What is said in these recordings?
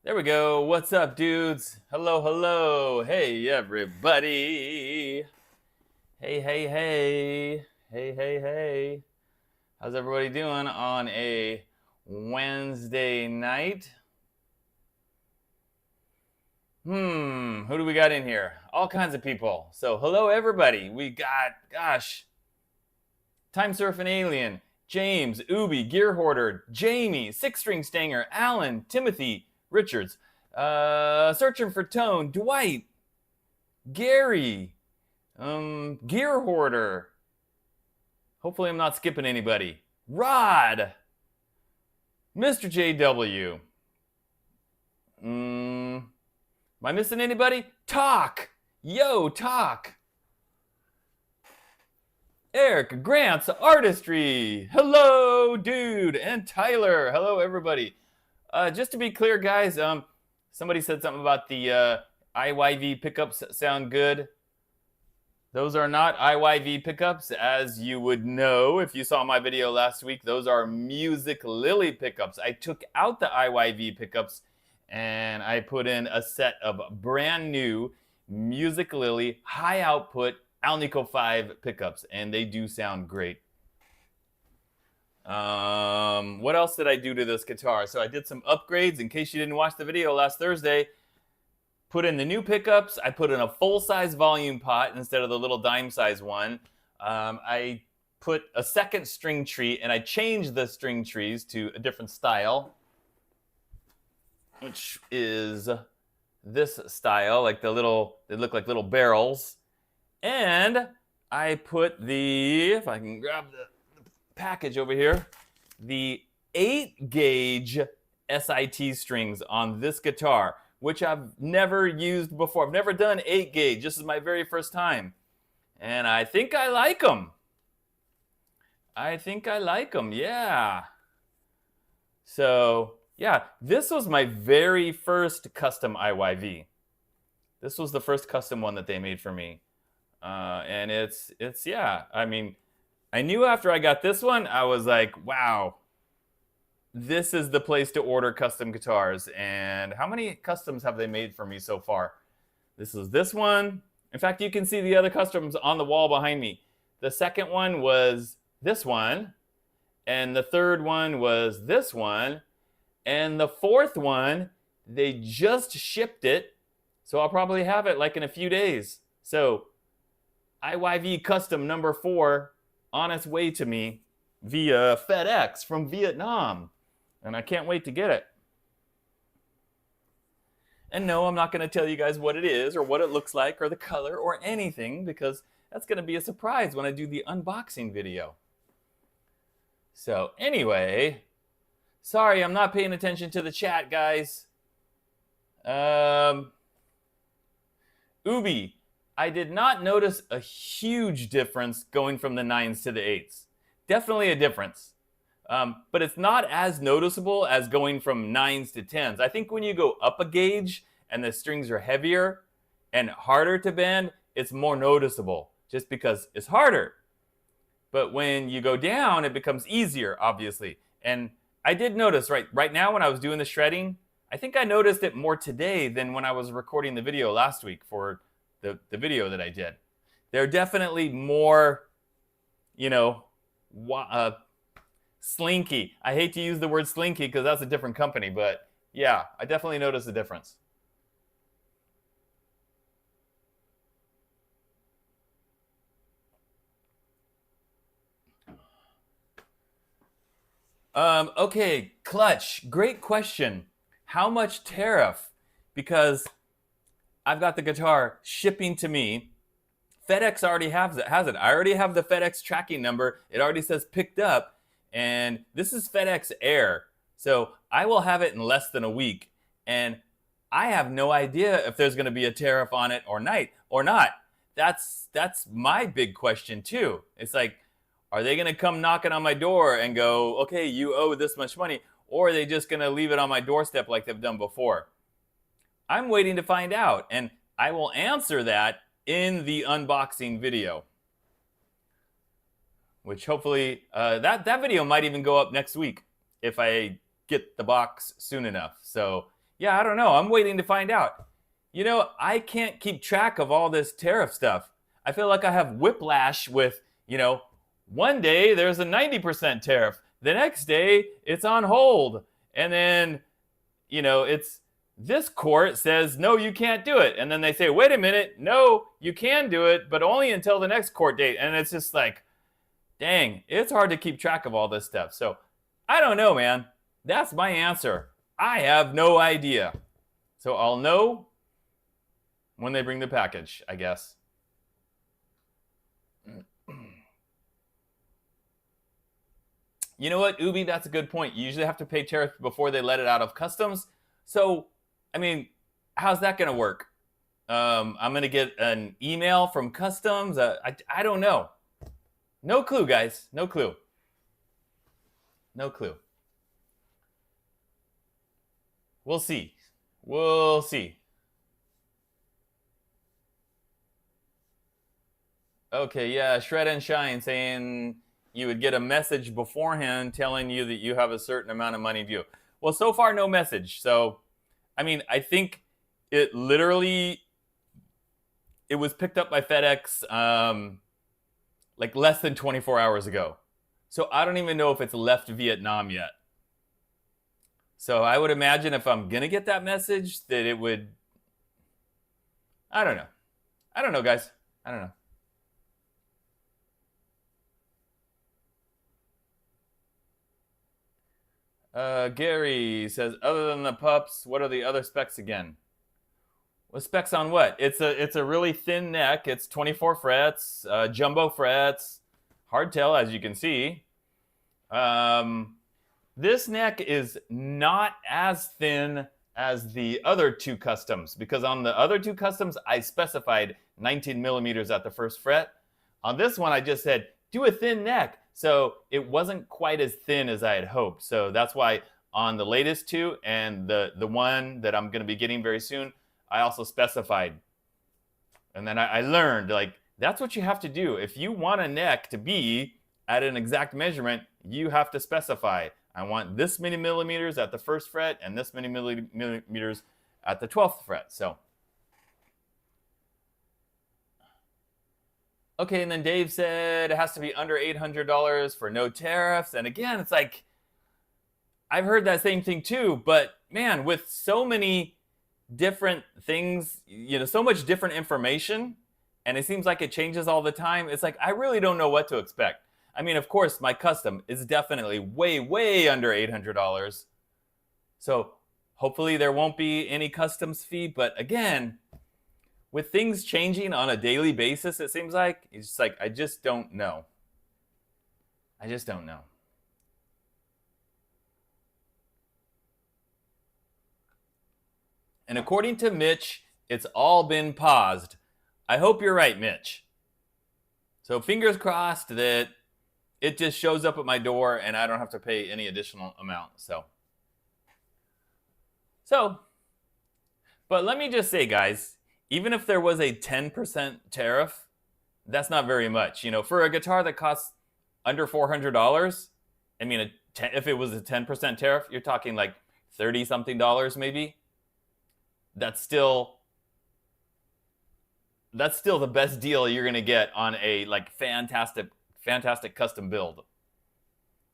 There we go. What's up, dudes? Hello, hello. Hey, everybody. Hey, hey, hey. Hey, hey, hey. How's everybody doing on a Wednesday night? Who do we got in here? All kinds of people. So, hello, everybody. We got, Time Surfing Alien, James, Ubi, Gear Hoarder, Jamie, Six String Stanger, Alan, Timothy, Richards, Searching for Tone, Dwight, Gary, Gear Hoarder. Hopefully I'm not skipping anybody. Rod, Mr. JW. Am I missing anybody? Talk. Yo, Talk. Eric, Grant's Artistry. Hello, dude. And Tyler. Hello, everybody. Just to be clear, guys, somebody said something about the IYV pickups sound good. Those are not IYV pickups, as you would know if you saw my video last week. Those are Musiclily pickups. I took out the IYV pickups and I put in a set of brand new Musiclily high output Alnico 5 pickups, and they do sound great. What else did I do to this guitar? So I did some upgrades. In case you didn't watch the video last Thursday, put in the new pickups. I put in a full-size volume pot instead of the little dime-size one. I put a second string tree, and I changed the string trees to a different style, which is this style, like they look like little barrels. And I put the, if I can grab the package over here, the 8-gauge S.I.T strings on this guitar, which I've never used before. I've never done 8-gauge. This is my very first time. And I think I like them. Yeah. So, yeah, this was my very first custom IYV. This was the first custom one that they made for me. And it's yeah, I mean, I knew after I got this one, I was like, wow, this is the place to order custom guitars. And how many customs have they made for me so far? This is this one. In fact, you can see the other customs on the wall behind me. The second one was this one. And the third one was this one. And the fourth one, they just shipped it. So I'll probably have it like in a few days. So IYV custom number 4 on its way to me via FedEx from Vietnam. And I can't wait to get it. And no, I'm not going to tell you guys what it is or what it looks like or the color or anything, because that's going to be a surprise when I do the unboxing video. So anyway, sorry, I'm not paying attention to the chat, guys. Ubi, I did not notice a huge difference going from the 9s to the 8s. Definitely a difference. But it's not as noticeable as going from 9s to 10s. I think when you go up a gauge and the strings are heavier and harder to bend, it's more noticeable just because it's harder. But when you go down, it becomes easier, obviously. And I did notice right now when I was doing the shredding, I think I noticed it more today than when I was recording the video last week for the video that I did. They're definitely more, you know, slinky. I hate to use the word slinky because that's a different company, but yeah, I definitely noticed the difference. Okay, Clutch, great question. How much tariff? Because I've got the guitar shipping to me. FedEx already has it. I already have the FedEx tracking number. It already says picked up. And this is FedEx Air. So I will have it in less than a week. And I have no idea if there's going to be a tariff on it or not. That's my big question too. It's like, are they going to come knocking on my door and go, okay, you owe this much money? Or are they just going to leave it on my doorstep like they've done before? I'm waiting to find out. And I will answer that in the unboxing video. Which hopefully, that video might even go up next week if I get the box soon enough. So yeah, I don't know. I'm waiting to find out. You know, I can't keep track of all this tariff stuff. I feel like I have whiplash with, you know, one day there's a 90% tariff. The next day it's on hold. And then, you know, it's this court says, no, you can't do it. And then they say, wait a minute, no, you can do it, but only until the next court date. And it's just like, dang, it's hard to keep track of all this stuff. So I don't know, man. That's my answer. I have no idea. So I'll know when they bring the package, I guess. You know what, Ubi, that's a good point. You usually have to pay tariff before they let it out of customs. So, I mean, how's that going to work? I'm going to get an email from customs. I don't know. No clue, guys. No clue. No clue. We'll see. We'll see. Okay, yeah, Shred and Shine saying you would get a message beforehand telling you that you have a certain amount of money due. Well, so far, no message. So, I mean, I think it literally, it was picked up by FedEx like less than 24 hours ago. So I don't even know if it's left Vietnam yet. So I would imagine if I'm going to get that message that it would, I don't know. I don't know, guys. I don't know. Gary says, other than the pups, what are the other specs again? Well, specs on what? It's a really thin neck. It's 24 frets, jumbo frets, hardtail, as you can see. This neck is not as thin as the other two customs, because on the other two customs, I specified 19 millimeters at the first fret. On this one, I just said, do a thin neck. So it wasn't quite as thin as I had hoped. So that's why on the latest two and the one that I'm going to be getting very soon, I also specified. And then I learned, like, that's what you have to do. If you want a neck to be at an exact measurement, you have to specify. I want this many millimeters at the first fret and this many millimeters at the 12th fret. So, okay, and then Dave said it has to be under $800 for no tariffs. And again, it's like, I've heard that same thing too, but man, with so many different things, you know, so much different information, and it seems like it changes all the time, it's like, I really don't know what to expect. I mean, of course, my custom is definitely way, way under $800. So hopefully there won't be any customs fee. But again, with things changing on a daily basis, it seems like, it's just like, I just don't know. I just don't know. And according to Mitch, it's all been paused. I hope you're right, Mitch. So fingers crossed that it just shows up at my door and I don't have to pay any additional amount. But let me just say, guys, even if there was a 10% tariff, that's not very much. You know, for a guitar that costs under $400, I mean, if it was a 10% tariff, you're talking like 30 something dollars maybe. That's still the best deal you're gonna get on a like fantastic custom build.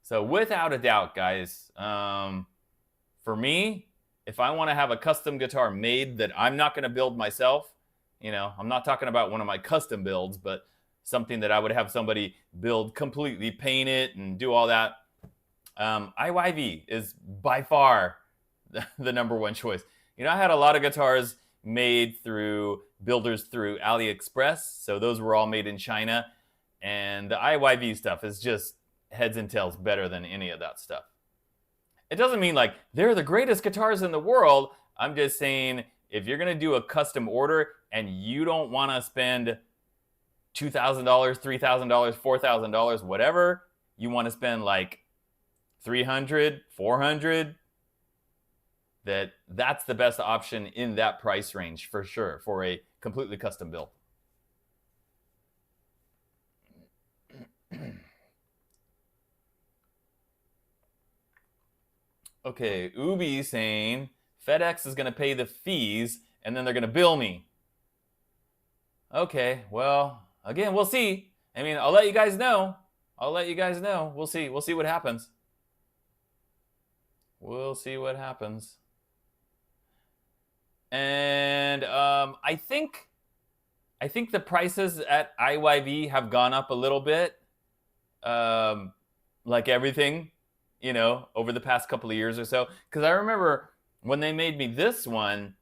So without a doubt, guys, for me, if I want to have a custom guitar made that I'm not gonna build myself, you know, I'm not talking about one of my custom builds, but something that I would have somebody build completely, paint it and do all that. IYV is by far the number one choice. You know, I had a lot of guitars made through builders through AliExpress, so those were all made in China, and the IYV stuff is just heads and tails better than any of that stuff. It doesn't mean like they're the greatest guitars in the world. I'm just saying, if you're gonna do a custom order and you don't want to spend $2,000, $3,000, $4,000, whatever, you want to spend like $300, $400, that's the best option in that price range for sure for a completely custom build. Okay, Ubi saying FedEx is going to pay the fees and then they're going to bill me. Okay, well, again, we'll see. I mean, I'll let you guys know. We'll see what happens. We'll see what happens. And I think the prices at IYV have gone up a little bit, like everything, you know, over the past couple of years or so. Because I remember when they made me this one,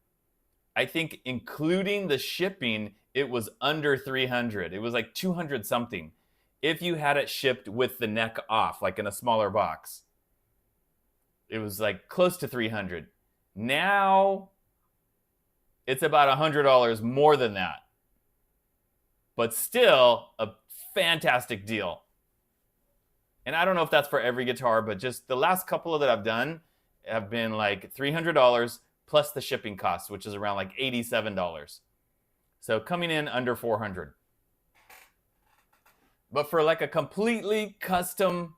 I think including the shipping, it was under 300. It was like 200 something if you had it shipped with the neck off, like in a smaller box. It was like close to 300. Now it's about $100 more than that, but still a fantastic deal. And I don't know if that's for every guitar, but just the last couple that I've done have been like $300 plus the shipping costs, which is around like $87. So coming in under 400. But for like a completely custom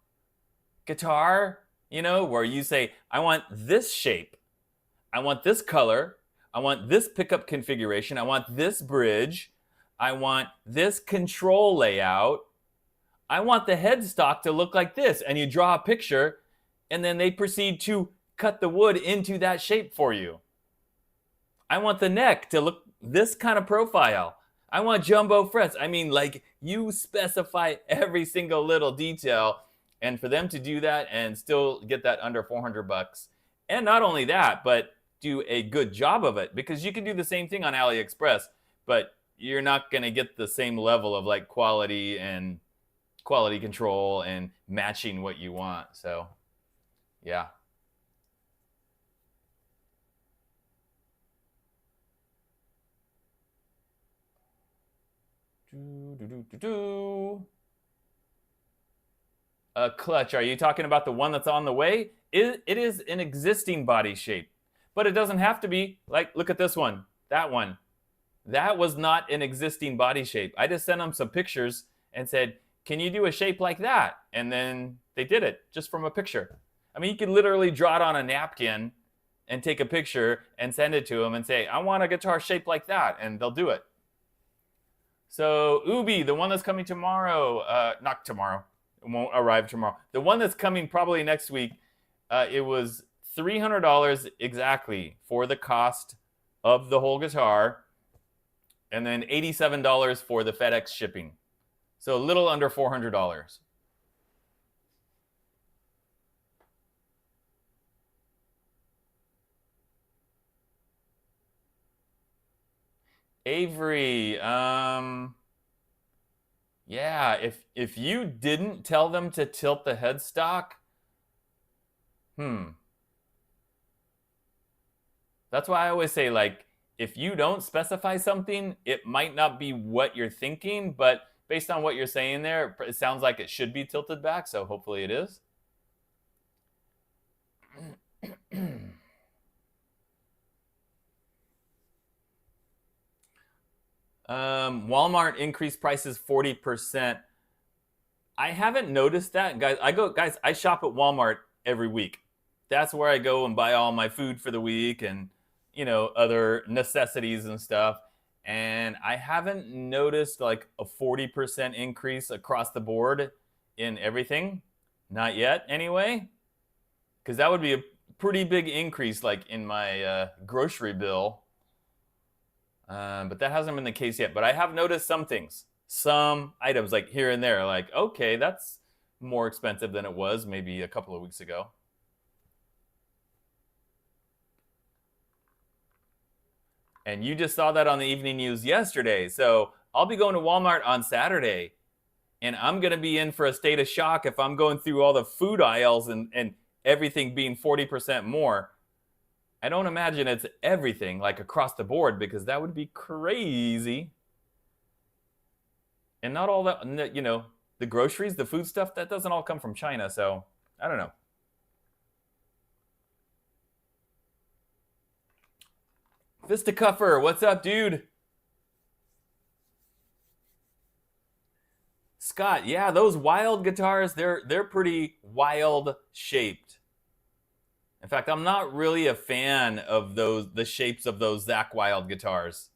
guitar, you know, where you say, I want this shape, I want this color, I want this pickup configuration, I want this bridge, I want this control layout, I want the headstock to look like this, and you draw a picture, and then they proceed to cut the wood into that shape for you. I want the neck to look this kind of profile. I want jumbo frets. I mean, like, you specify every single little detail, and for them to do that and still get that under 400 bucks, and not only that, but do a good job of it, because you can do the same thing on AliExpress, but you're not going to get the same level of like quality and quality control and matching what you want. So, yeah. Clutch, are you talking about the one that's on the way? It is an existing body shape, but it doesn't have to be. Like, look at this one, that one. That was not an existing body shape. I just sent them some pictures and said, can you do a shape like that? And then they did it just from a picture. I mean, you can literally draw it on a napkin and take a picture and send it to them and say, I want a guitar shaped like that, and they'll do it. So Ubi, the one that's coming tomorrow, not tomorrow, it won't arrive tomorrow. The one that's coming probably next week, it was $300 exactly for the cost of the whole guitar, and then $87 for the FedEx shipping. So a little under $400. Avery, yeah, if you didn't tell them to tilt the headstock, that's why I always say, like, if you don't specify something, it might not be what you're thinking, but based on what you're saying there, it sounds like it should be tilted back, so hopefully it is. Walmart increased prices 40%. I haven't noticed that, guys. I shop at Walmart every week. That's where I go and buy all my food for the week and, you know, other necessities and stuff. And I haven't noticed like a 40% increase across the board in everything. Not yet, anyway. Because that would be a pretty big increase, like in my grocery bill. But that hasn't been the case yet. But I have noticed some things, some items like here and there, like, okay, that's more expensive than it was maybe a couple of weeks ago. And you just saw that on the evening news yesterday. So I'll be going to Walmart on Saturday, and I'm going to be in for a state of shock if I'm going through all the food aisles and everything being 40% more. I don't imagine it's everything like across the board, because that would be crazy. And not all that, you know, the groceries, the food stuff, that doesn't all come from China. So I don't know. Fisticuffer, what's up, dude? Scott, yeah, those wild guitars, they're pretty wild shaped. In fact, I'm not really a fan of the shapes of those Zakk Wylde guitars.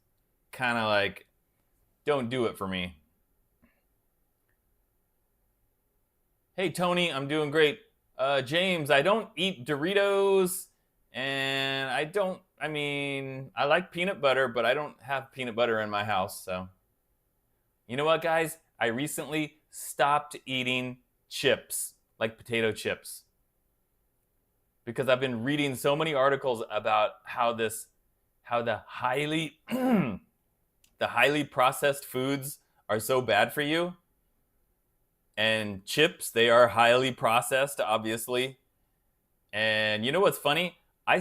Kind of like, don't do it for me. Hey, Tony, I'm doing great. James, I don't eat Doritos, and I mean, I like peanut butter, but I don't have peanut butter in my house, so. You know what, guys? I recently stopped eating chips, like potato chips, because I've been reading so many articles about how the highly processed foods are so bad for you. And chips, they are highly processed, obviously. And you know what's funny? I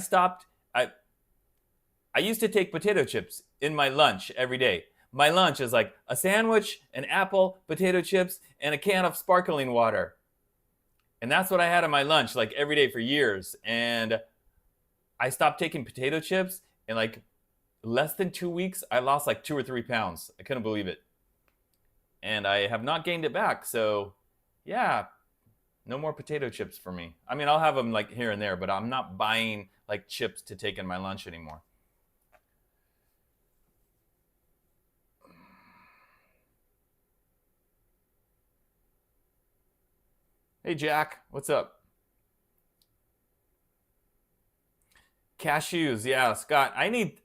used to take potato chips in my lunch every day. My lunch is like a sandwich, an apple, potato chips, and a can of sparkling water. And that's what I had in my lunch like every day for years. And I stopped taking potato chips, and like less than 2 weeks, I lost like 2 or 3 pounds. I couldn't believe it. And I have not gained it back. So yeah, no more potato chips for me. I mean, I'll have them like here and there, but I'm not buying like chips to take in my lunch anymore. Hey, Jack, what's up? Cashews, yeah, Scott. I need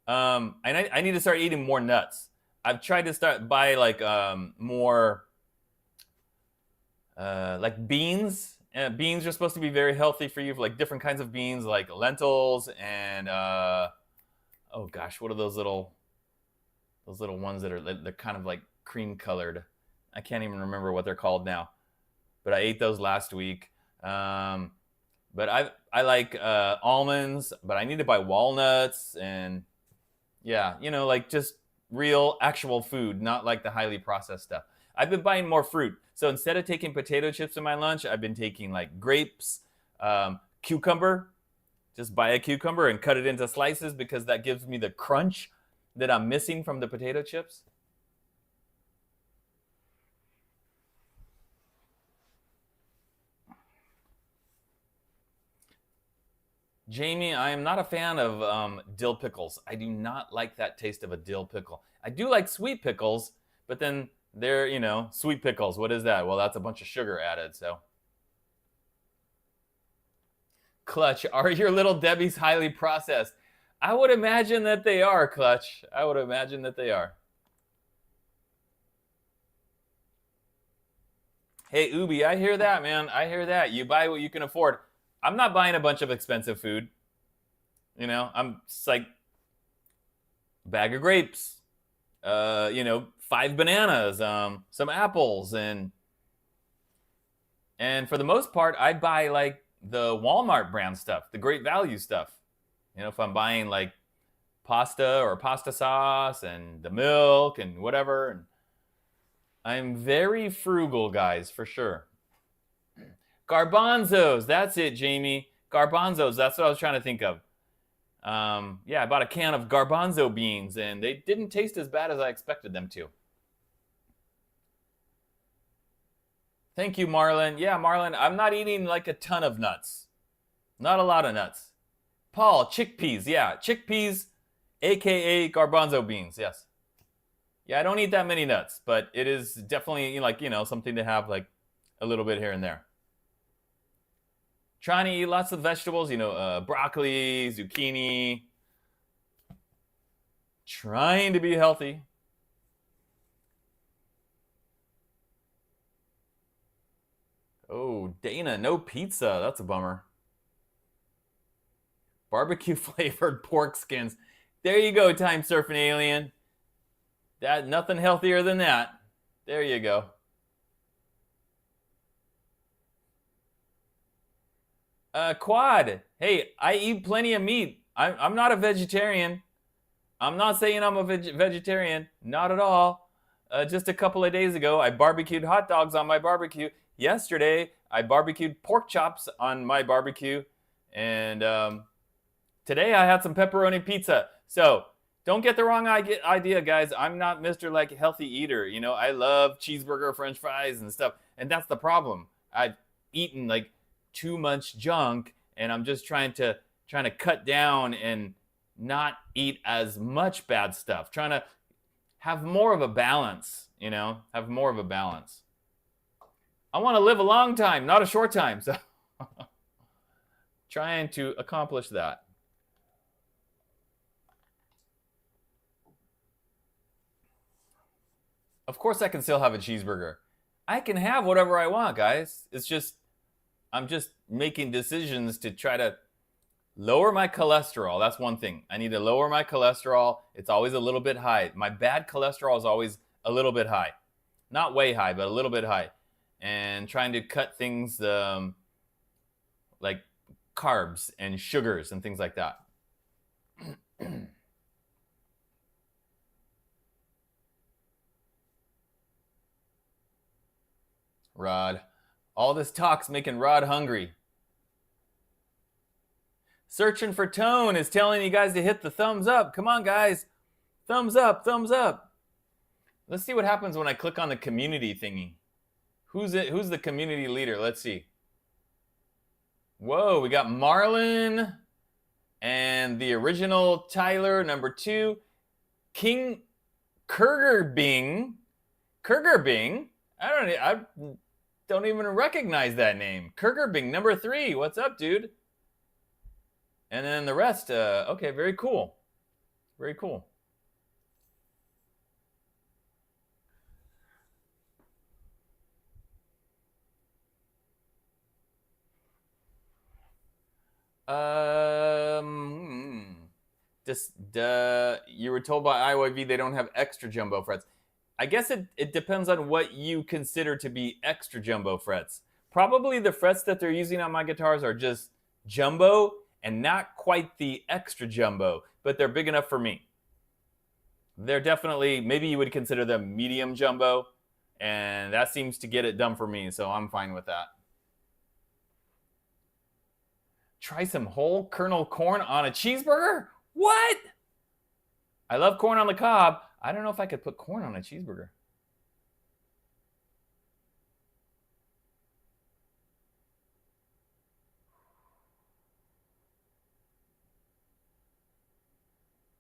to start eating more nuts. I've tried to buy like more like beans. Beans are supposed to be very healthy for you, for like different kinds of beans, like lentils and oh gosh, what are those little ones that are, they're kind of like cream colored? I can't even remember what they're called now. But I ate those last week. But I like almonds, but I need to buy walnuts and yeah, you know, like just real actual food, not like the highly processed stuff. I've been buying more fruit. So instead of taking potato chips in my lunch, I've been taking like grapes, cucumber. Just buy a cucumber and cut it into slices, because that gives me the crunch that I'm missing from the potato chips. Jamie, I am not a fan of dill pickles. I do not like that taste of a dill pickle. I do like sweet pickles, but then they're, you know, sweet pickles. What is that? Well, that's a bunch of sugar added, so. Clutch, are your little Debbies highly processed? I would imagine that they are, Clutch. I would imagine that they are. Hey, Ubi, I hear that, man. I hear that. You buy what you can afford. I'm not buying a bunch of expensive food. You know, I'm just like bag of grapes, you know, 5 bananas, some apples, and for the most part, I buy like the Walmart brand stuff, the Great Value stuff. You know, if I'm buying like pasta or pasta sauce and the milk and whatever, and I'm very frugal, guys, for sure. Garbanzos, that's it, Jamie. Garbanzos, that's what I was trying to think of. Yeah, I bought a can of garbanzo beans, and they didn't taste as bad as I expected them to. Thank you, Marlon. Yeah, Marlon, I'm not eating like a ton of nuts. Not a lot of nuts. Paul, chickpeas. Yeah, chickpeas, aka garbanzo beans. Yes. Yeah, I don't eat that many nuts, but it is definitely like, you know, something to have like a little bit here and there. Trying to eat lots of vegetables, you know, broccoli, zucchini. Trying to be healthy. Oh, Dana, no pizza. That's a bummer. Barbecue flavored pork skins. There you go, time surfing alien. That nothing healthier than that. There you go. Quad. Hey, I eat plenty of meat. I'm not a vegetarian. I'm not saying I'm a vegetarian. Not at all. Just a couple of days ago, I barbecued hot dogs on my barbecue. Yesterday, I barbecued pork chops on my barbecue. And today, I had some pepperoni pizza. So, don't get the wrong idea, guys. I'm not Mr. like healthy eater. You know, I love cheeseburger, french fries, and stuff. And that's the problem. I've eaten like too much junk, and I'm just trying to cut down and not eat as much bad stuff. Trying to have more of a balance, you know, have more of a balance. I want to live a long time, not a short time. So trying to accomplish that. Of course I can still have a cheeseburger. I can have whatever I want, guys. It's just I'm just making decisions to try to lower my cholesterol. That's one thing. I need to lower my cholesterol. It's always a little bit high. My bad cholesterol is always a little bit high. Not way high, but a little bit high. And trying to cut things like carbs and sugars and things like that. Rod. All this talk's making Rod hungry. Searching for Tone is telling you guys to hit the thumbs up. Come on, guys. Thumbs up, thumbs up. Let's see what happens when I click on the community thingy. Who's the community leader? Let's see. Whoa, we got Marlon and the original Tyler, number 2. King Kurgerbing. Kurgerbing? I don't even recognize that name. Kurgerbing, number 3. What's up, dude? And then the rest, okay, very cool. Very cool. You were told by IYV they don't have extra jumbo frets. I guess it depends on what you consider to be extra jumbo frets. Probably the frets that they're using on my guitars are just jumbo and not quite the extra jumbo, but they're big enough for me. They're definitely, maybe you would consider them medium jumbo, and that seems to get it done for me, so I'm fine with that. Try some whole kernel corn on a cheeseburger? What? I love corn on the cob. I don't know if I could put corn on a cheeseburger.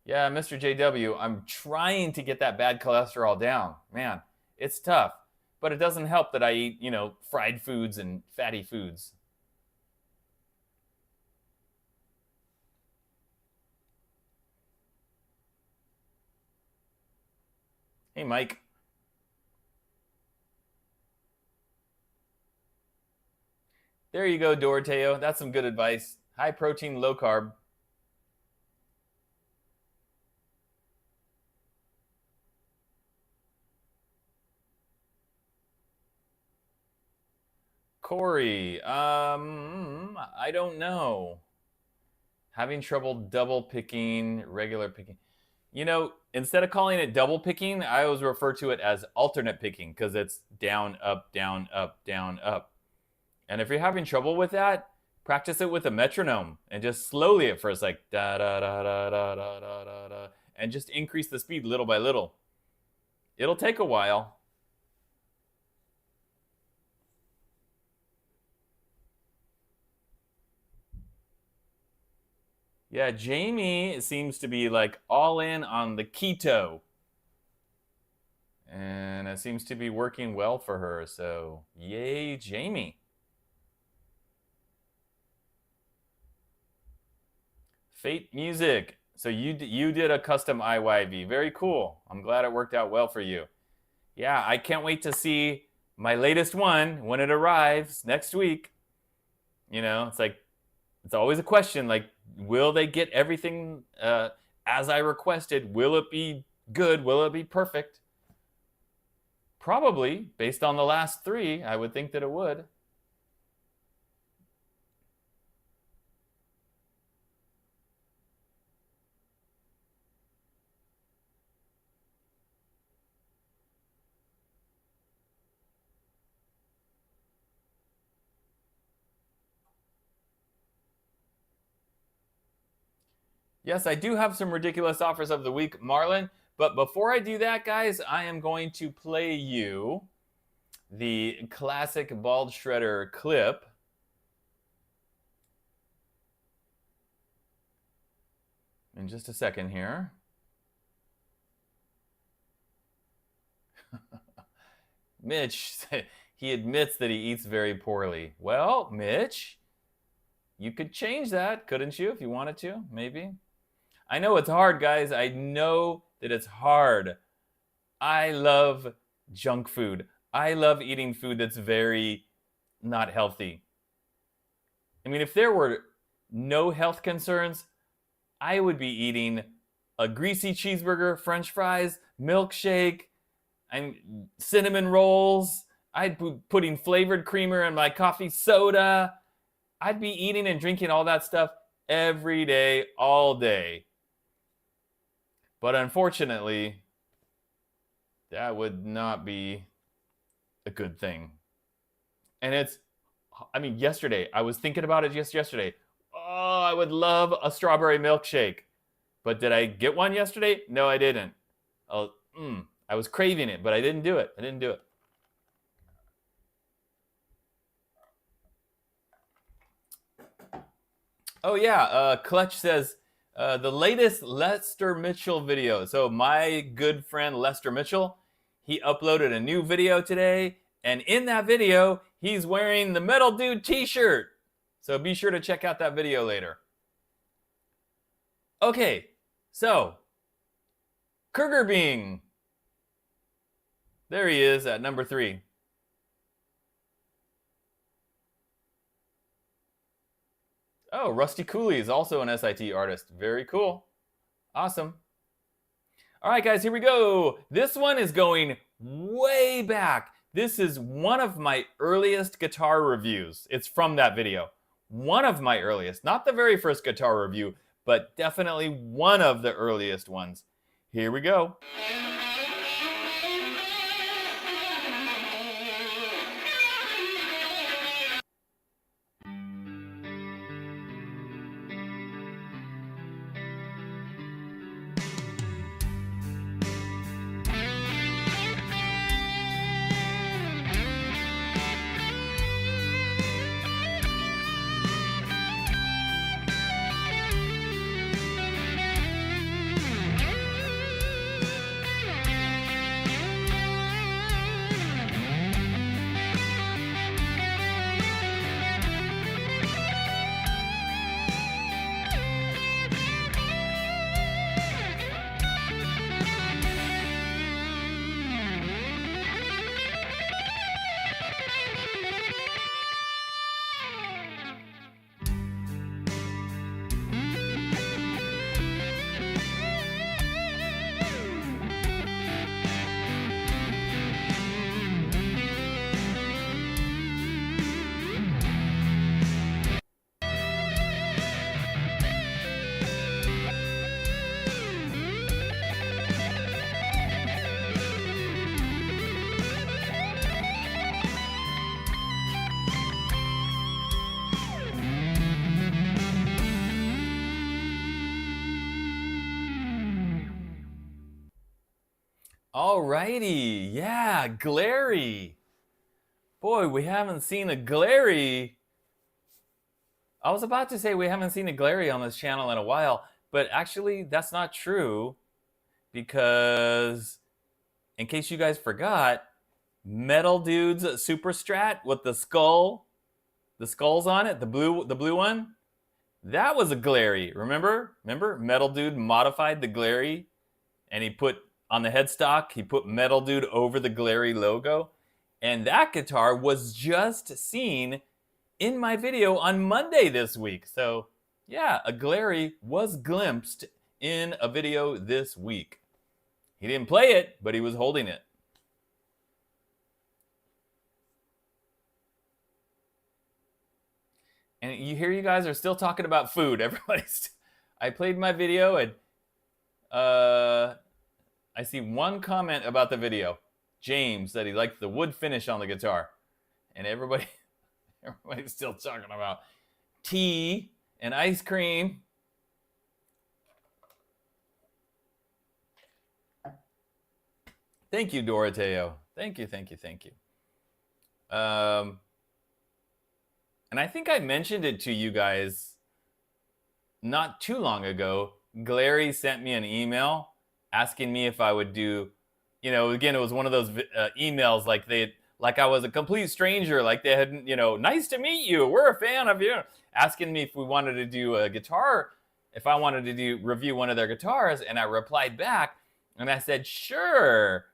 Yeah, Mr. JW, I'm trying to get that bad cholesterol down. Man, it's tough. But it doesn't help that I eat, you know, fried foods and fatty foods. Hey, Mike. There you go, Doroteo. That's some good advice. High protein, low carb. Corey, I don't know. Having trouble double picking, regular picking. You know, instead of calling it double picking, I always refer to it as alternate picking because it's down, up, down, up, down, up. And if you're having trouble with that, practice it with a metronome and just slowly at first, like da da da da da da da da da, and just increase the speed little by little. It'll take a while. Yeah, Jamie seems to be like all in on the keto. And it seems to be working well for her. So, yay, Jamie. Fate Music. So you did a custom IYV. Very cool. I'm glad it worked out well for you. Yeah, I can't wait to see my latest one when it arrives next week. You know, it's like, it's always a question, like, will they get everything as I requested? Will it be good? Will it be perfect? Probably, based on the last three, I would think that it would. Yes, I do have some ridiculous offers of the week, Marlon. But before I do that, guys, I am going to play you the classic bald shredder clip. In just a second here. Mitch, he admits that he eats very poorly. Well, Mitch, you could change that, couldn't you, if you wanted to, maybe? I know it's hard, guys. I know that it's hard. I love junk food. I love eating food that's very not healthy. I mean, if there were no health concerns, I would be eating a greasy cheeseburger, French fries, milkshake, and cinnamon rolls. I'd be putting flavored creamer in my coffee soda. I'd be eating and drinking all that stuff every day, all day. But unfortunately, that would not be a good thing. And it's, I mean, yesterday, I was thinking about it just yesterday. Oh, I would love a strawberry milkshake. But did I get one yesterday? No, I didn't. Oh, I was craving it, but I didn't do it. I didn't do it. Oh, yeah. Clutch says, the latest Lester Mitchell video. So my good friend Lester Mitchell, he uploaded a new video today. And in that video, he's wearing the Metal Dude t-shirt. So be sure to check out that video later. Okay, so Kurger Bing. There he is at number 3. Oh, Rusty Cooley is also an S.I.T. artist. Very cool. Awesome. All right, guys, here we go. This one is going way back. This is one of my earliest guitar reviews. It's from that video. One of my earliest. Not the very first guitar review, but definitely one of the earliest ones. Here we go. Alrighty, yeah, glary. Boy, we haven't seen a glary. I was about to say we haven't seen a glary on this channel in a while, but actually that's not true because, in case you guys forgot, Metal Dude's Super Strat with the skulls on it, the blue one, that was a glary. Remember? Metal Dude modified the glary, and he put on the headstock, he put Metal Dude over the glary logo, and that guitar was just seen in my video on Monday this week. So yeah, a glary was glimpsed in a video this week. He didn't play it, but he was holding it. And you guys are still talking about food. Everybody's. I played my video, and I see one comment about the video. James said he liked the wood finish on the guitar, and everybody's still talking about tea and ice cream. Thank you, Doroteo. Thank you. And I think I mentioned it to you guys not too long ago. Glary sent me an email asking me if I would do, again, it was one of those emails like I was a complete stranger, like they had, nice to meet you, we're a fan of you, asking me if we wanted to do a guitar, if I wanted to review one of their guitars, and I replied back, and I said, sure,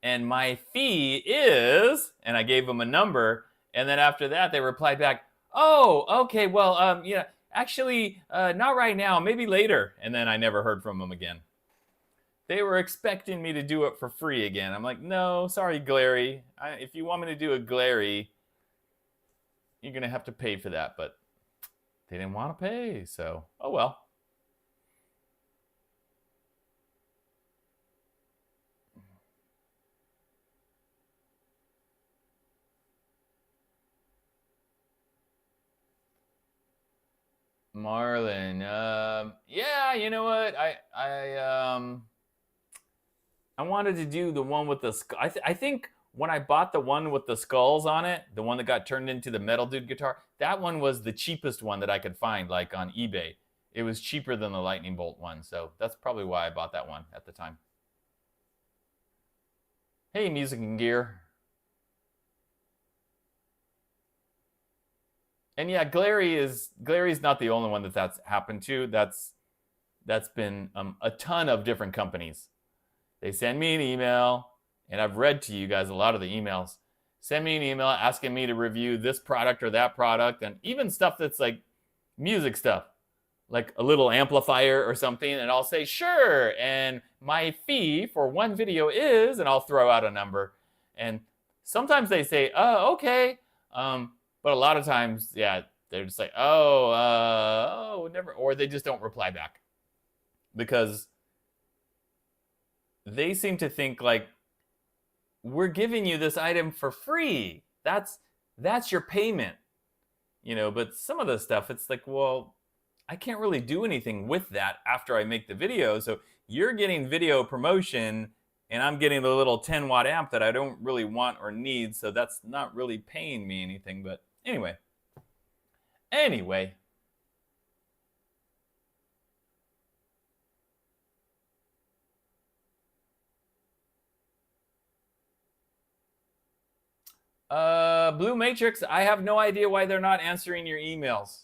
and my fee is, and I gave them a number, and then after that, they replied back, oh, okay, well, actually, not right now, maybe later, and then I never heard from them again. They were expecting me to do it for free again. I'm like, no, sorry, glary. If you want me to do a glary, you're going to have to pay for that. But they didn't want to pay, so oh well. Marlon, yeah, you know what? I wanted to do the one with the skull. I think when I bought the one with the skulls on it, the one that got turned into the Metal Dude guitar, that one was the cheapest one that I could find, like on eBay. It was cheaper than the Lightning Bolt one, so that's probably why I bought that one at the time. Hey, Music and Gear. And yeah, Glary's not the only one that's happened to. That's been a ton of different companies. They send me an email, and I've read to you guys a lot of the emails. Send me an email asking me to review this product or that product, and even stuff that's like music stuff, like a little amplifier or something, and I'll say, sure, and my fee for one video is, and I'll throw out a number. And sometimes they say, oh, okay, but a lot of times, yeah, they're just like, oh, never, or they just don't reply back. Because they seem to think like, we're giving you this item for free. That's your payment. But some of the stuff, it's like, well, I can't really do anything with that after I make the video. So you're getting video promotion, and I'm getting the little 10-watt amp that I don't really want or need. So that's not really paying me anything. But anyway. Blue Matrix, I have no idea why they're not answering your emails.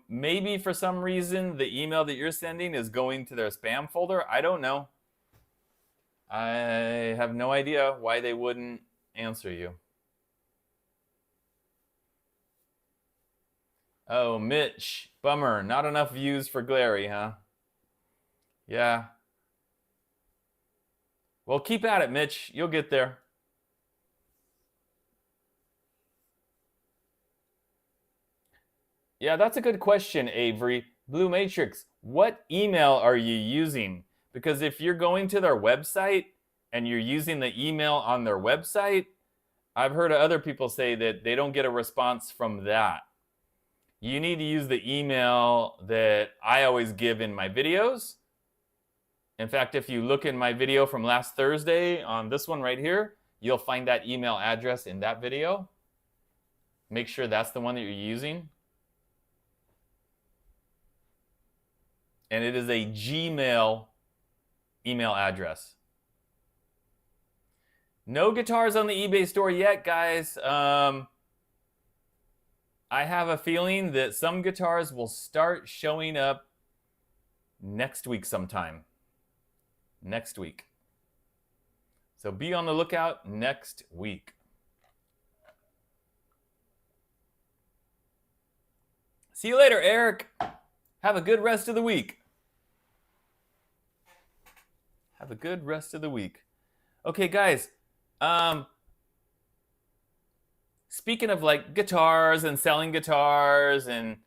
Maybe for some reason the email that you're sending is going to their spam folder. I don't know. I have no idea why they wouldn't answer you. Oh, Mitch, bummer. Not enough views for Glary, huh? Yeah. Well, keep at it, Mitch. You'll get there. Yeah, that's a good question, Avery. Blue Matrix, what email are you using? Because if you're going to their website and you're using the email on their website, I've heard other people say that they don't get a response from that. You need to use the email that I always give in my videos. In fact, if you look in my video from last Thursday on this one right here, you'll find that email address in that video. Make sure that's the one that you're using. And it is a Gmail email address. No guitars on the eBay store yet, guys. I have a feeling that some guitars will start showing up next week sometime. Next week. So be on the lookout next week. See you later, Eric. Have a good rest of the week. Have a good rest of the week. Okay, guys. Speaking of like guitars and selling guitars and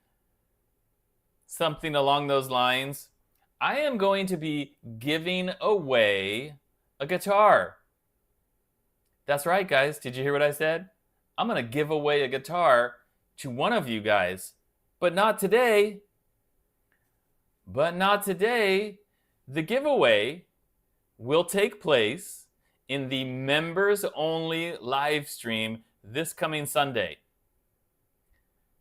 something along those lines, I am going to be giving away a guitar. That's right, guys. Did you hear what I said? I'm going to give away a guitar to one of you guys, but not today. But not today. The giveaway will take place in the members only live stream this coming Sunday.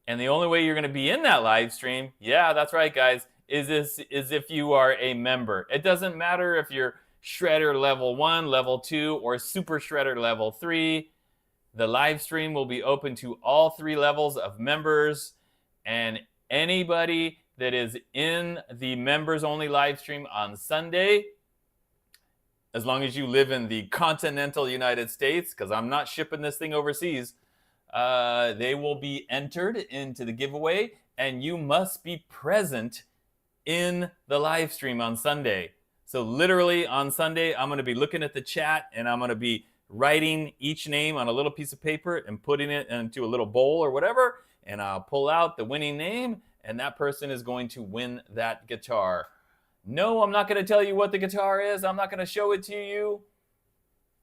And the only way you're going to be in that live stream, yeah, that's right, guys, is if you are a member. It doesn't matter if you're Shredder level 1, level 2, or Super Shredder level 3. The live stream will be open to all 3 levels of members, and anybody that is in the members only live stream on Sunday, as long as you live in the continental United States, because I'm not shipping this thing overseas, they will be entered into the giveaway, and you must be present in the live stream on Sunday. So literally on Sunday, I'm going to be looking at the chat, and I'm going to be writing each name on a little piece of paper and putting it into a little bowl or whatever, and I'll pull out the winning name, and that person is going to win that guitar. No, I'm not going to tell you what the guitar is. I'm not going to show it to you.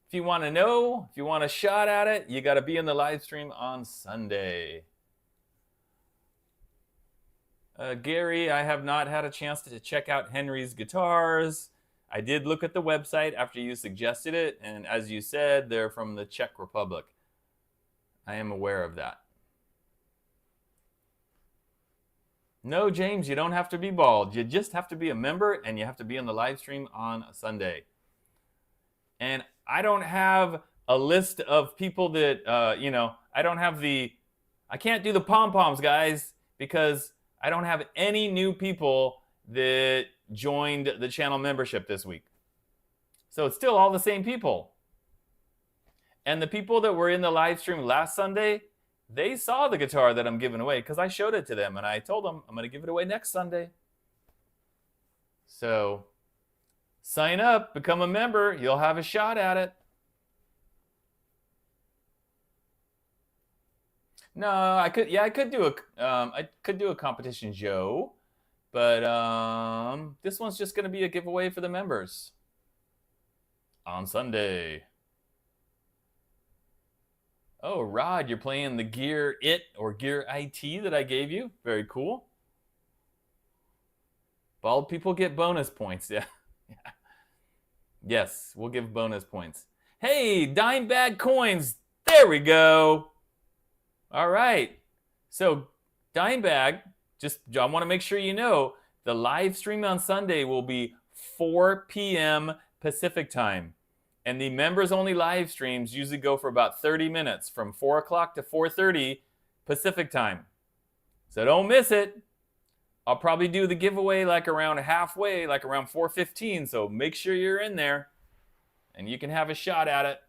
If you want to know, if you want a shot at it, you got to be in the live stream on Sunday. Gary, I have not had a chance to check out Henry's guitars. I did look at the website after you suggested it, and as you said, they're from the Czech Republic. I am aware of that. No, James, you don't have to be bald. You just have to be a member, and you have to be in the live stream on Sunday. And I don't have a list of people that, I can't do the pom-poms, guys, because I don't have any new people that joined the channel membership this week. So it's still all the same people. And the people that were in the live stream last Sunday, they saw the guitar that I'm giving away because I showed it to them and I told them I'm going to give it away next Sunday. So sign up, become a member, you'll have a shot at it. No, I could do a competition, Joe, but this one's just going to be a giveaway for the members on Sunday. Oh, Rod, you're playing the Gear It or Gear IT that I gave you. Very cool. Bald people get bonus points. Yeah. Yes, we'll give bonus points. Hey, dime bag coins. There we go. All right. So, dime bag, I want to make sure you know, the live stream on Sunday will be 4 p.m. Pacific time. And the members only live streams usually go for about 30 minutes from 4 o'clock to 4:30 Pacific time. So don't miss it. I'll probably do the giveaway like around halfway, like around 4:15. So make sure you're in there and you can have a shot at it.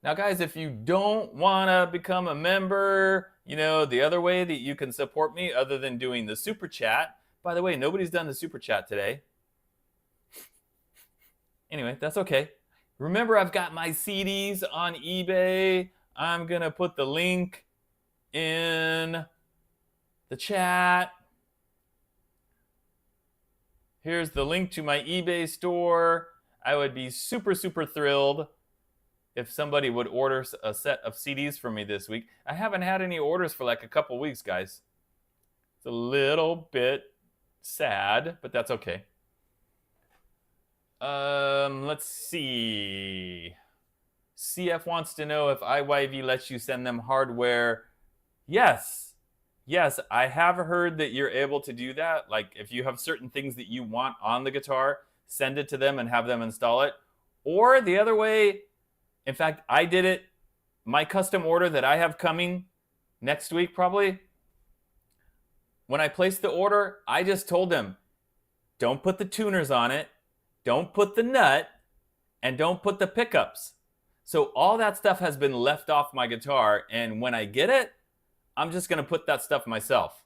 Now, guys, if you don't want to become a member, the other way that you can support me other than doing the super chat. By the way, nobody's done the super chat today. Anyway, that's okay. Remember, I've got my CDs on eBay. I'm going to put the link in the chat. Here's the link to my eBay store. I would be super, super thrilled if somebody would order a set of CDs from me this week. I haven't had any orders for like a couple weeks, guys. It's a little bit Sad, but that's okay. Let's see. CF wants to know if IYV lets you send them hardware. Yes. Yes, I have heard that you're able to do that. Like if you have certain things that you want on the guitar, send it to them and have them install it. Or the other way, in fact, I did it. My custom order that I have coming next week probably, when I placed the order, I just told them, don't put the tuners on it, don't put the nut, and don't put the pickups. So all that stuff has been left off my guitar, and when I get it, I'm just going to put that stuff myself.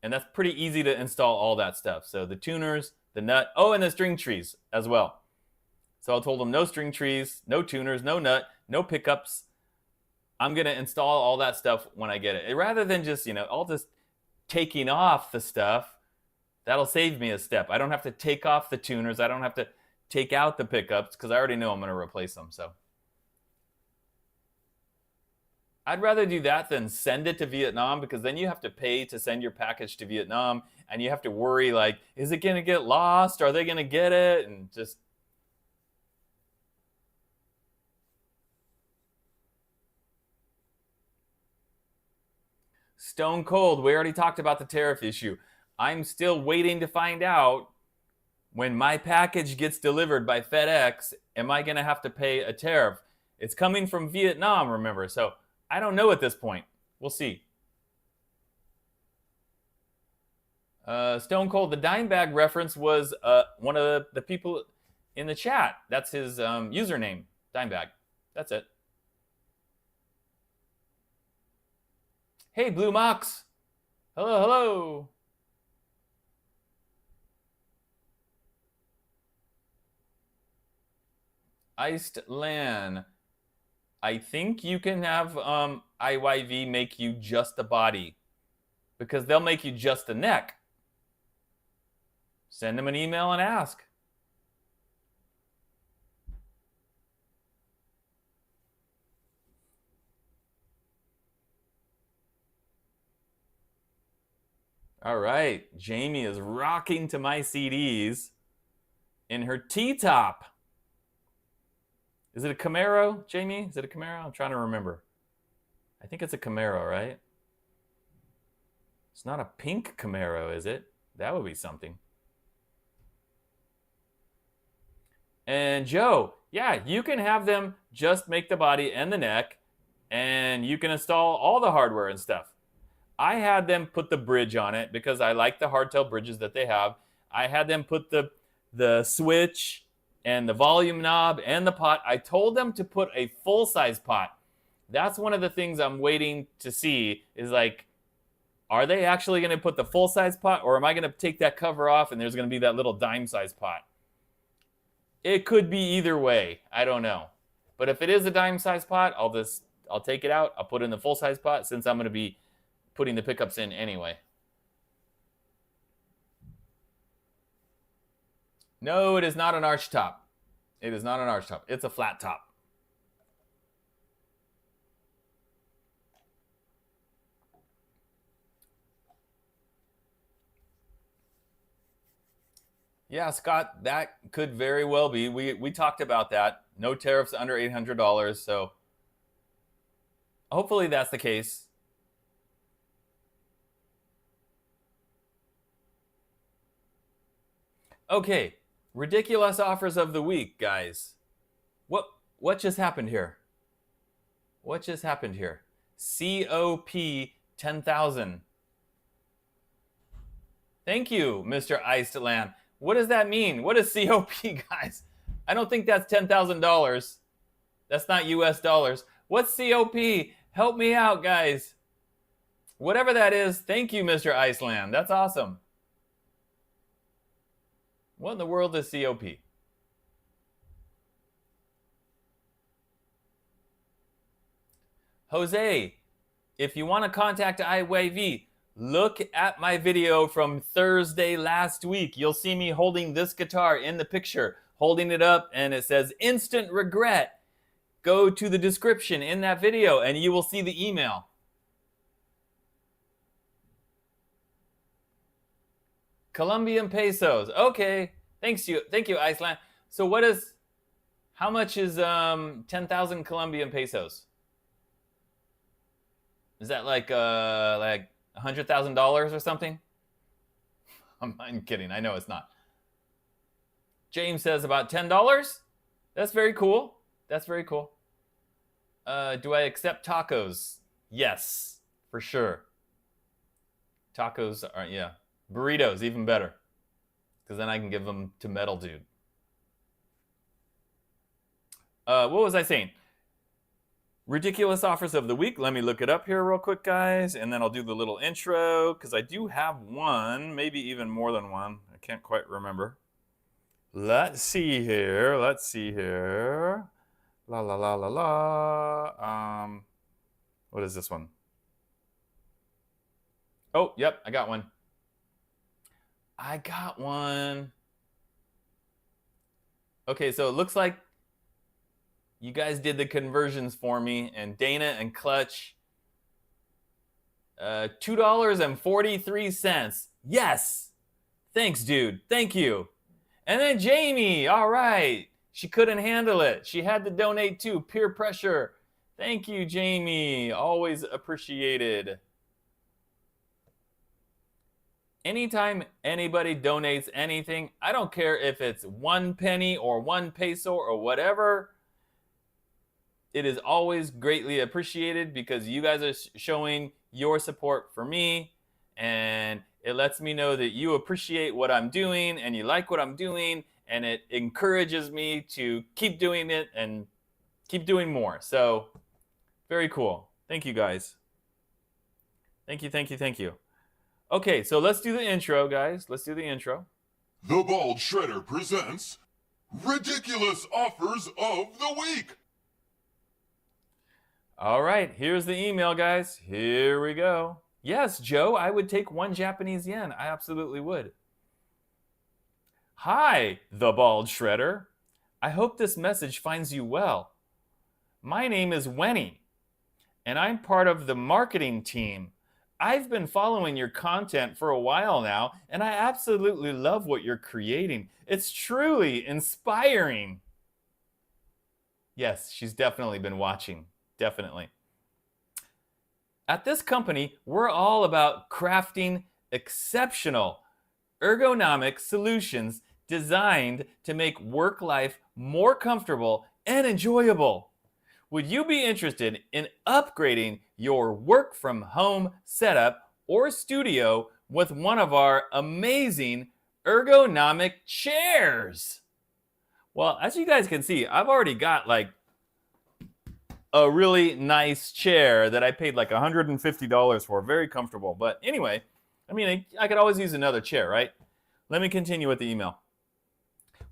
And that's pretty easy to install all that stuff. So the tuners, the nut, oh, and the string trees as well. So I told them no string trees, no tuners, no nut, no pickups. I'm going to install all that stuff when I get it. Rather than just, all just taking off the stuff, that'll save me a step. I don't have to take off the tuners. I don't have to take out the pickups because I already know I'm going to replace them. So I'd rather do that than send it to Vietnam, because then you have to pay to send your package to Vietnam, and you have to worry, like, is it going to get lost? Are they going to get it? And just... Stone cold, we already talked about the tariff issue. I'm still waiting to find out, when my package gets delivered by FedEx, am I going to have to pay a tariff? It's coming from Vietnam, remember, so I don't know at this point. We'll see. Stone Cold, the dime bag reference was one of the people in the chat. That's his username, dime bag. That's it. Hey, Blue Mox. Hello, hello. Iced Lan. I think you can have IYV make you just the body, because they'll make you just the neck. Send them an email and ask. All right, Jamie is rocking to my CDs in her T-top. Is it a Camaro, Jamie? Is it a Camaro? I'm trying to remember. I think it's a Camaro, right? It's not a pink Camaro, is it? That would be something. And Joe, yeah, you can have them just make the body and the neck, and you can install all the hardware and stuff. I had them put the bridge on it because I like the hardtail bridges that they have. I had them put the switch and the volume knob and the pot. I told them to put a full-size pot. That's one of the things I'm waiting to see, is like, are they actually going to put the full-size pot, or am I going to take that cover off and there's going to be that little dime-size pot? It could be either way. I don't know. But if it is a dime-size pot, I'll take it out. I'll put in the full-size pot, since I'm going to be putting the pickups in anyway. No, it is not an arch top. It is not an arch top. It's a flat top. Yeah, Scott, that could very well be. We talked about that. No tariffs under $800, so hopefully that's the case. Okay, ridiculous offers of the week, guys. What just happened here? What just happened here? COP 10,000. Thank you, Mr. Iceland. What does that mean? What is COP, guys? I don't think that's $10,000. That's not US dollars. What's COP? Help me out, guys. Whatever that is, thank you, Mr. Iceland. That's awesome. What in the world is COP? Jose, if you want to contact IYV, look at my video from Thursday last week. You'll see me holding this guitar in the picture, holding it up, and it says instant regret. Go to the description in that video and you will see the email. Colombian pesos. Okay. Thank you, Iceland. So how much is 10,000 Colombian pesos? Is that like $100,000 or something? I'm kidding. I know it's not. James says about $10. That's very cool. That's very cool. Do I accept tacos? Yes, for sure. Tacos are, yeah. Burritos, even better. Because then I can give them to Metal Dude. What was I saying? Ridiculous offers of the week. Let me look it up here real quick, guys. And then I'll do the little intro. Because I do have one. Maybe even more than one. I can't quite remember. Let's see here. La la la la la. What is this one? Oh, yep, I got one. Okay, so it looks like you guys did the conversions for me, and Dana and Clutch, $2.43. Yes! Thanks, dude. Thank you. And then Jamie, all right. She couldn't handle it. She had to donate too. Peer pressure. Thank you, Jamie. Always appreciated. Anytime anybody donates anything, I don't care if it's 1 penny or 1 peso or whatever, it is always greatly appreciated because you guys are showing your support for me, and it lets me know that you appreciate what I'm doing and you like what I'm doing, and it encourages me to keep doing it and keep doing more. So, very cool. Thank you, guys. Thank you. Okay, so let's do the intro, guys. Let's do the intro. The Bald Shredder presents Ridiculous Offers of the Week. All right, here's the email, guys. Here we go. Yes, Joe, I would take 1 Japanese yen. I absolutely would. Hi, the Bald Shredder. I hope this message finds you well. My name is Wenny, and I'm part of the marketing team. I've been following your content for a while now, and I absolutely love what you're creating. It's truly inspiring. Yes, she's definitely been watching. Definitely. At this company, we're all about crafting exceptional ergonomic solutions designed to make work life more comfortable and enjoyable. Would you be interested in upgrading your work from home setup or studio with one of our amazing ergonomic chairs? Well, as you guys can see, I've already got like a really nice chair that I paid like $150 for. Very comfortable. But anyway, I mean, I could always use another chair, right? Let me continue with the email.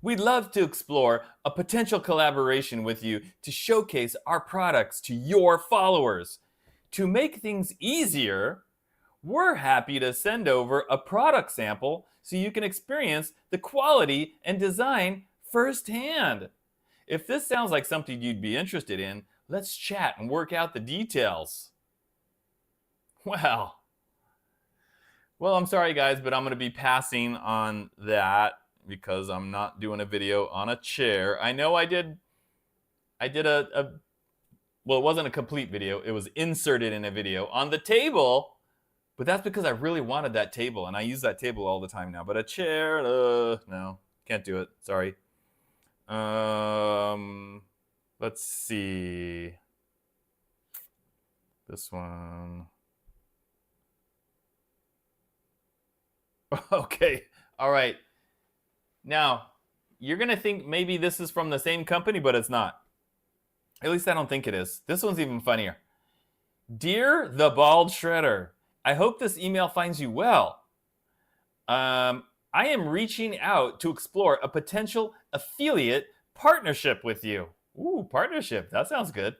We'd love to explore a potential collaboration with you to showcase our products to your followers. To make things easier, we're happy to send over a product sample so you can experience the quality and design firsthand. If this sounds like something you'd be interested in, let's chat and work out the details. Well, I'm sorry guys, but I'm going to be passing on that because I'm not doing a video on a chair. I know I did well, it wasn't a complete video. It was inserted in a video on the table, but that's because I really wanted that table, and I use that table all the time now. But a chair, no, can't do it. Sorry. Let's see. This one. Okay. All right. Now, you're going to think maybe this is from the same company, but it's not. At least I don't think it is. This one's even funnier. Dear the Bald Shredder, I hope this email finds you well. I am reaching out to explore a potential affiliate partnership with you. Ooh, partnership. That sounds good.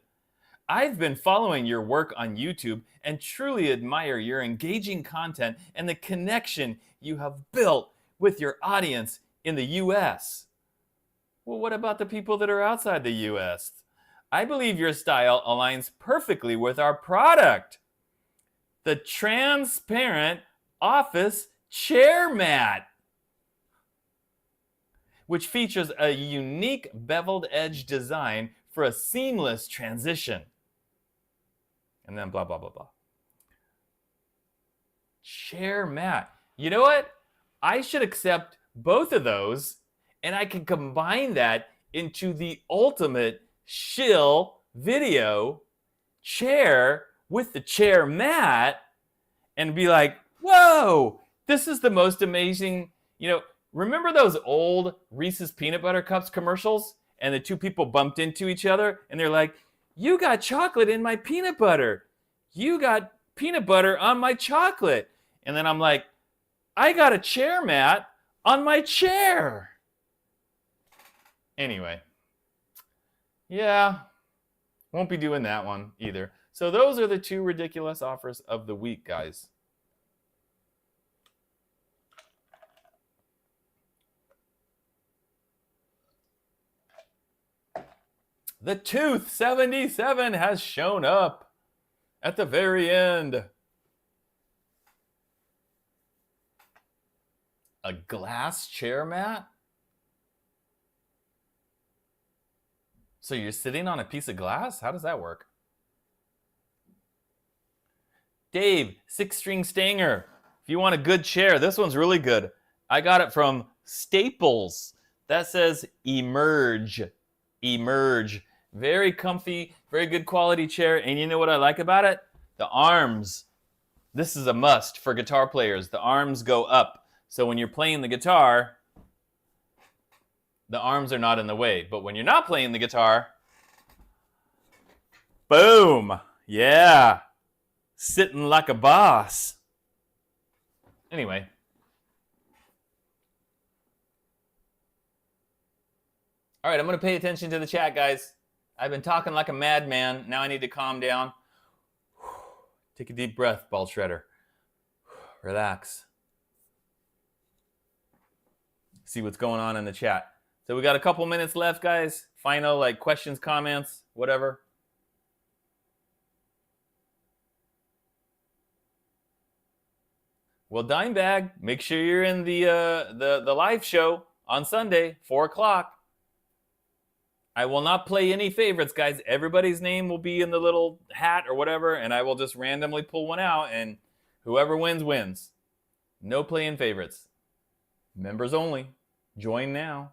I've been following your work on YouTube and truly admire your engaging content and the connection you have built with your audience in the US. Well, what about the people that are outside the US? I believe your style aligns perfectly with our product, the transparent office chair mat. which features a unique beveled edge design for a seamless transition. And then blah, blah, blah, blah. Chair mat. You know what? I should accept both of those, and I can combine that into the ultimate shill video chair with the chair mat and be like, whoa, this is the most amazing. You know, remember those old Reese's Peanut Butter Cups commercials? And the two people bumped into each other and they're like, you got chocolate in my peanut butter. You got peanut butter on my chocolate. And then I'm like, I got a chair mat on my chair. Anyway, yeah, won't be doing that one either. So those are the two ridiculous offers of the week, guys. The Tooth 77 has shown up at the very end. A glass chair mat? So you're sitting on a piece of glass? How does that work? Dave, 6-string Stanger. If you want a good chair, this one's really good. I got it from Staples. That says Emerge. Emerge. Very comfy, very good quality chair. And you know what I like about it? The arms. This is a must for guitar players. The arms go up. So when you're playing the guitar, the arms are not in the way. But when you're not playing the guitar, boom. Yeah. Sitting like a boss. Anyway. All right, I'm going to pay attention to the chat, guys. I've been talking like a madman. Now I need to calm down. Take a deep breath, ball shredder. Relax. See what's going on in the chat. So we got a couple minutes left, guys. Final, like, questions, comments, whatever. Well, Dimebag, make sure you're in the live show on Sunday, 4 o'clock. I will not play any favorites, guys. Everybody's name will be in the little hat or whatever, and I will just randomly pull one out, and whoever wins, wins. No playing favorites. Members only. Join now.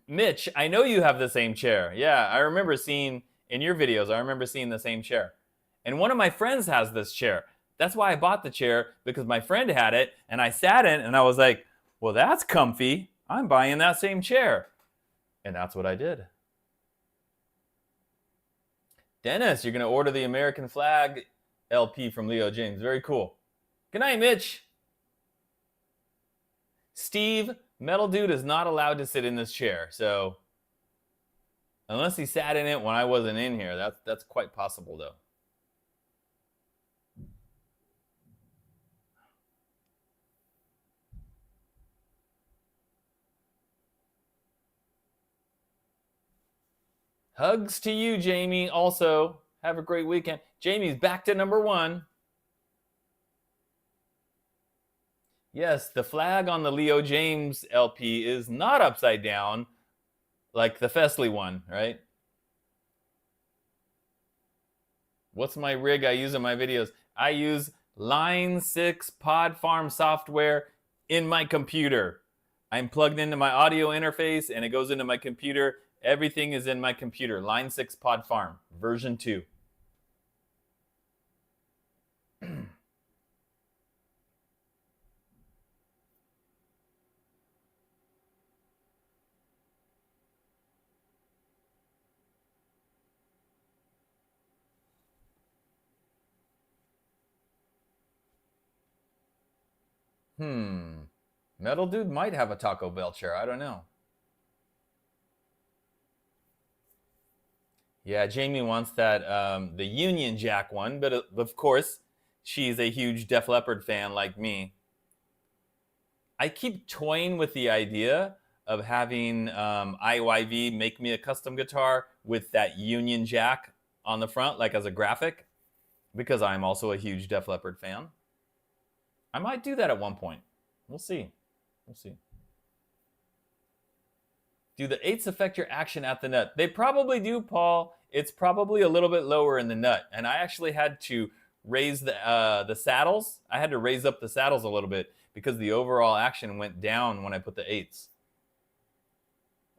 Mitch, I know you have the same chair. Yeah, I remember seeing in your videos, I remember seeing the same chair. And one of my friends has this chair. That's why I bought the chair, because my friend had it, and I sat in, and I was like, well, that's comfy. I'm buying that same chair. And that's what I did. Dennis, you're going to order the American Flag LP from Leo James. Very cool. Good night, Mitch. Steve, Metal Dude is not allowed to sit in this chair. So unless he sat in it when I wasn't in here, that's quite possible, though. Hugs to you, Jamie. Also, have a great weekend. Jamie's back to #1. Yes, the flag on the Leo James LP is not upside down like the Fesley one, right? What's my rig I use in my videos? I use Line 6 Pod Farm software in my computer. I'm plugged into my audio interface and it goes into my computer. Everything is in my computer. Line 6 Pod Farm, version 2. Metal Dude might have a Taco Bell chair. I don't know. Yeah, Jamie wants that the Union Jack one, but of course, she's a huge Def Leppard fan like me. I keep toying with the idea of having IYV make me a custom guitar with that Union Jack on the front, like as a graphic, because I'm also a huge Def Leppard fan. I might do that at one point. We'll see. We'll see. Do the 8s affect your action at the nut? They probably do, Paul. It's probably a little bit lower in the nut. And I actually had to raise the saddles. I had to raise up the saddles a little bit because the overall action went down when I put the 8s.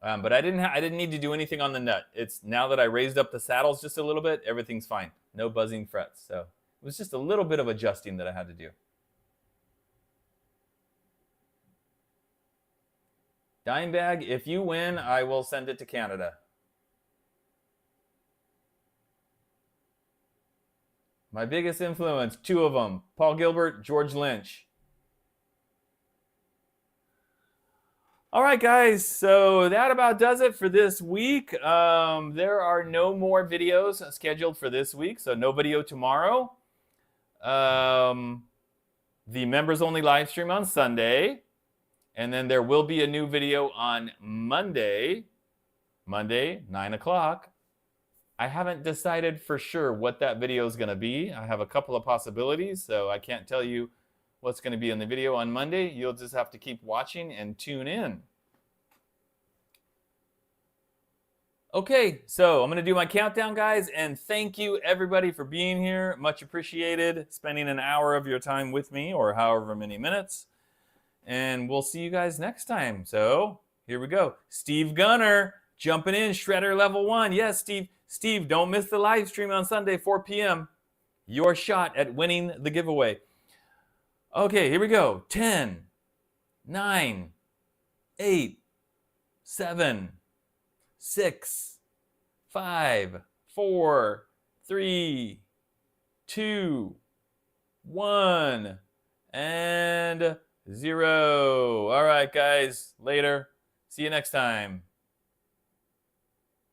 But I didn't need to do anything on the nut. It's now that I raised up the saddles just a little bit, everything's fine. No buzzing frets. So it was just a little bit of adjusting that I had to do. Dimebag, if you win, I will send it to Canada. My biggest influence, 2 of them. Paul Gilbert, George Lynch. All right, guys, so that about does it for this week. There are no more videos scheduled for this week, so no video tomorrow. The members-only live stream on Sunday. And then there will be a new video on Monday, 9 o'clock. I haven't decided for sure what that video is going to be. I have a couple of possibilities, so I can't tell you what's going to be in the video on Monday. You'll just have to keep watching and tune in. Okay, so I'm going to do my countdown, guys, and thank you, everybody, for being here. Much appreciated, spending an hour of your time with me, or however many minutes. And we'll see you guys next time. So here we go. Steve Gunner jumping in, Shredder level 1. Yes, Steve. Steve, don't miss the live stream on Sunday, 4 p.m. Your shot at winning the giveaway. Okay, here we go. 10, 9, 8, 7, 6, 5, 4, 3, 2, 1, and 0. All right, guys. Later. See you next time.